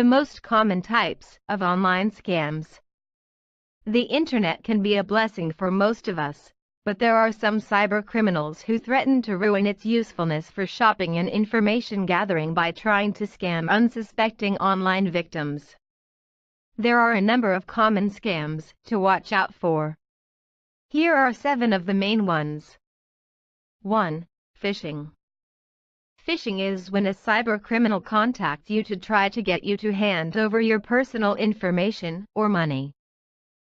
most common types of online scams. The internet can be a blessing for most of us, but there are some cybercriminals who threaten to ruin its usefulness for shopping and information gathering by trying to scam unsuspecting online victims. There are a number of common scams to watch out for. Here are 7 of the main ones. 1. Phishing. Phishing is when a cybercriminal contacts you to try to get you to hand over your personal information or money.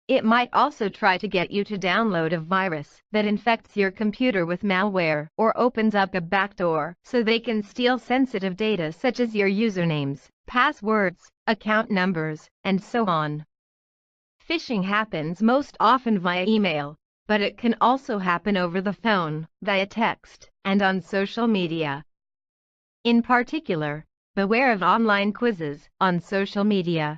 It might also try to get you to download a virus that infects your computer with malware or opens up a backdoor so they can steal sensitive data such as your usernames, passwords, account numbers, and so on. Phishing happens most often via email, but it can also happen over the phone, via text, and on social media. In particular, beware of online quizzes on social media.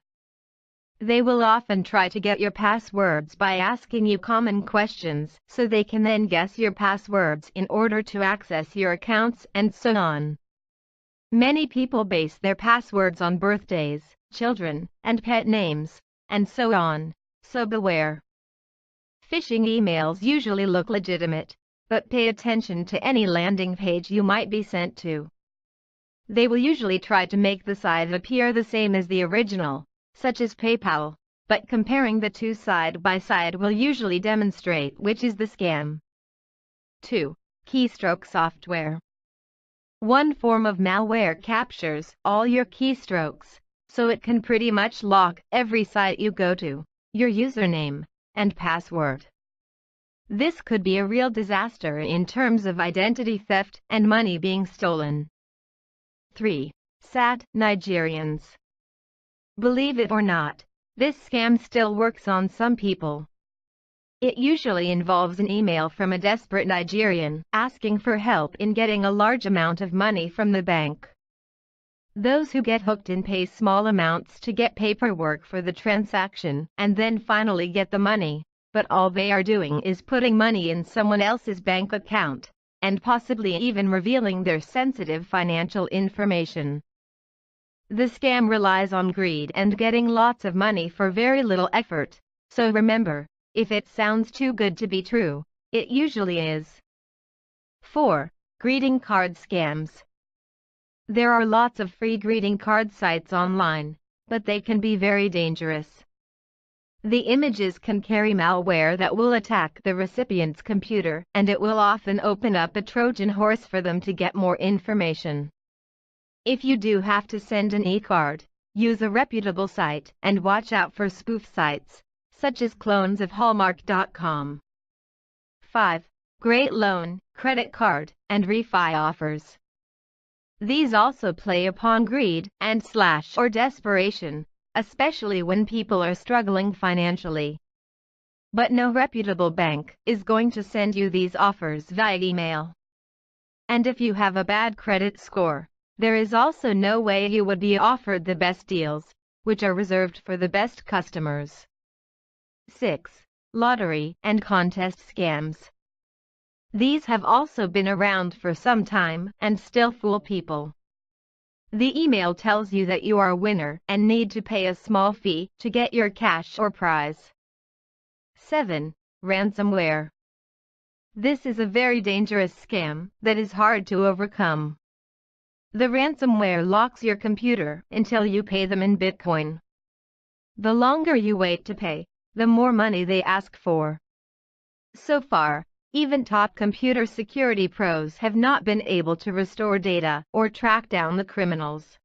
They will often try to get your passwords by asking you common questions so they can then guess your passwords in order to access your accounts and so on. Many people base their passwords on birthdays, children, and pet names, and so on, so beware. Phishing emails usually look legitimate, but pay attention to any landing page you might be sent to. They will usually try to make the site appear the same as the original, such as PayPal, but comparing the two side by side will usually demonstrate which is the scam. 2. Keystroke software. One form of malware captures all your keystrokes, so it can pretty much lock every site you go to, your username, and password. This could be a real disaster in terms of identity theft and money being stolen. 3. Sad Nigerians. Believe it or not, this scam still works on some people. It usually involves an email from a desperate Nigerian asking for help in getting a large amount of money from the bank. Those who get hooked in pay small amounts to get paperwork for the transaction and then finally get the money, but all they are doing is putting money in someone else's bank account, and possibly even revealing their sensitive financial information. The scam relies on greed and getting lots of money for very little effort, so remember, if it sounds too good to be true, it usually is. 4. Greeting card scams. There are lots of free greeting card sites online, but they can be very dangerous. The images can carry malware that will attack the recipient's computer, and it will often open up a Trojan horse for them to get more information. If you do have to send an e-card, use a reputable site and watch out for spoof sites, such as clones of Hallmark.com. 5. Great loan, credit card, and refi offers. These also play upon greed and/or desperation, especially when people are struggling financially. But no reputable bank is going to send you these offers via email. And if you have a bad credit score, there is also no way you would be offered the best deals, which are reserved for the best customers. 6. Lottery and contest scams. These have also been around for some time and still fool people. The email tells you that you are a winner and need to pay a small fee to get your cash or prize. 7. Ransomware. This is a very dangerous scam that is hard to overcome. The ransomware locks your computer until you pay them in Bitcoin. The longer you wait to pay, the more money they ask for. So far, even top computer security pros have not been able to restore data or track down the criminals.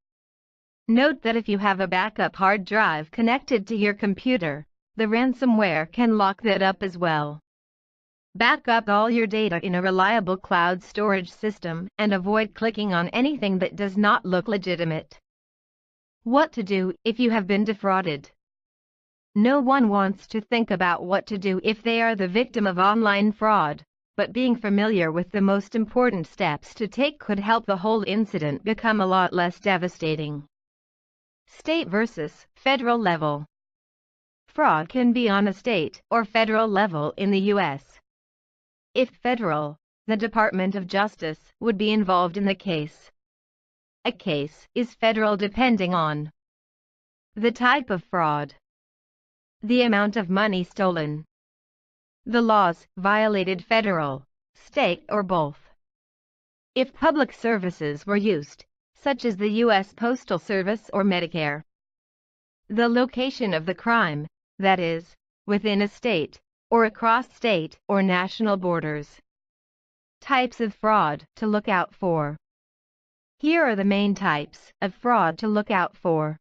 Note that if you have a backup hard drive connected to your computer, the ransomware can lock that up as well. Back up all your data in a reliable cloud storage system and avoid clicking on anything that does not look legitimate. What to do if you have been defrauded? No one wants to think about what to do if they are the victim of online fraud, but being familiar with the most important steps to take could help the whole incident become a lot less devastating. State versus federal level. Fraud can be on a state or federal level in the U.S. If federal, the Department of Justice would be involved in the case. A case is federal depending on The type of fraud. The amount of money stolen. The laws violated federal, state, or both. If public services were used, such as the U.S. Postal Service or Medicare. The location of the crime, that is, within a state, or across state or national borders. Types of fraud to look out for. Here are the main types of fraud to look out for.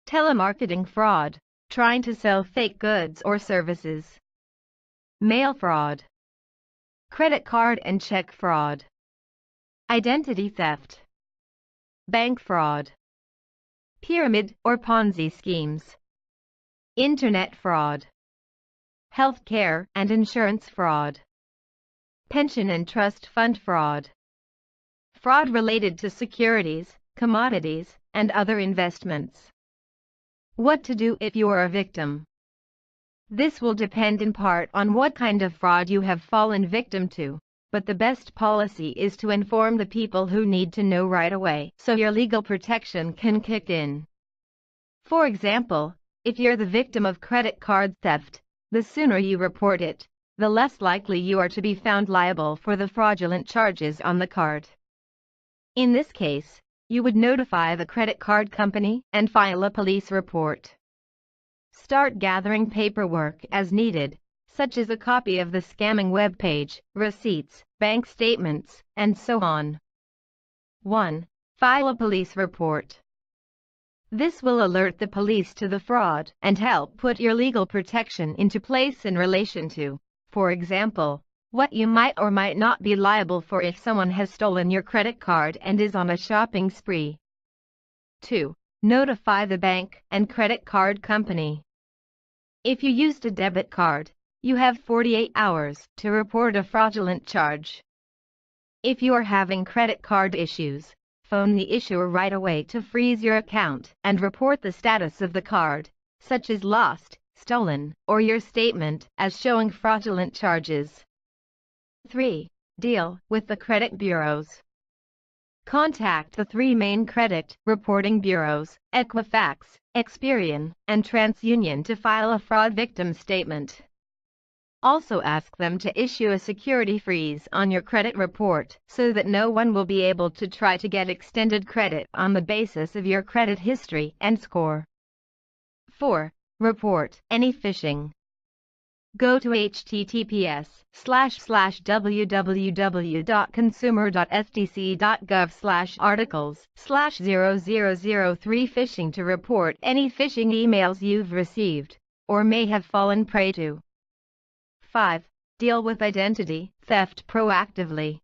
Telemarketing fraud, trying to sell fake goods or services. Mail fraud. Credit card and check fraud. Identity theft. Bank fraud. Pyramid or Ponzi schemes. Internet fraud. Healthcare and insurance fraud. Pension and trust fund fraud. Fraud related to securities, commodities, and other investments. What to do if you are a victim. This will depend in part on what kind of fraud you have fallen victim to, but the best policy is to inform the people who need to know right away so your legal protection can kick in. For example, if you're the victim of credit card theft, the sooner you report it, the less likely you are to be found liable for the fraudulent charges on the card. In this case, you would notify the credit card company and file a police report. Start gathering paperwork as needed, such as a copy of the scamming web page, receipts, bank statements, and so on. 1. File a police report. This will alert the police to the fraud and help put your legal protection into place in relation to, for example, what you might or might not be liable for if someone has stolen your credit card and is on a shopping spree. 2. Notify the bank and credit card company. If you used a debit card, you have 48 hours to report a fraudulent charge. If you are having credit card issues, phone the issuer right away to freeze your account and report the status of the card, such as lost, stolen, or your statement as showing fraudulent charges. 3. Deal with the credit bureaus. Contact the 3 main credit reporting bureaus, Equifax, Experian, and TransUnion to file a fraud victim statement. Also ask them to issue a security freeze on your credit report so that no one will be able to try to get extended credit on the basis of your credit history and score. 4. Report any phishing. Go to https://www.consumer.ftc.gov/articles/0003 phishing to report any phishing emails you've received or may have fallen prey to. 5. Deal with identity theft proactively.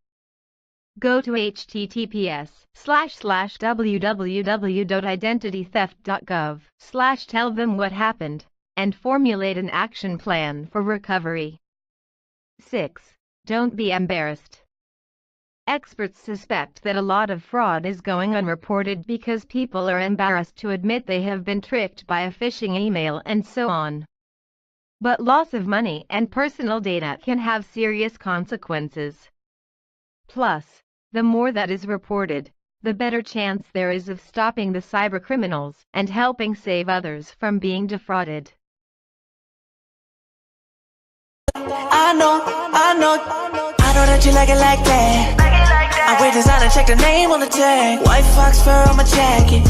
Go to https://www.identitytheft.gov/tell them what happened and formulate an action plan for recovery. 6. Don't be embarrassed. Experts suspect that a lot of fraud is going unreported because people are embarrassed to admit they have been tricked by a phishing email and so on. But loss of money and personal data can have serious consequences. Plus, the more that is reported, the better chance there is of stopping the cybercriminals and helping save others from being defrauded. I know that you like it like that. I wear designer, check the name on the tag. White fox fur on my jacket.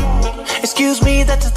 Excuse me, that's a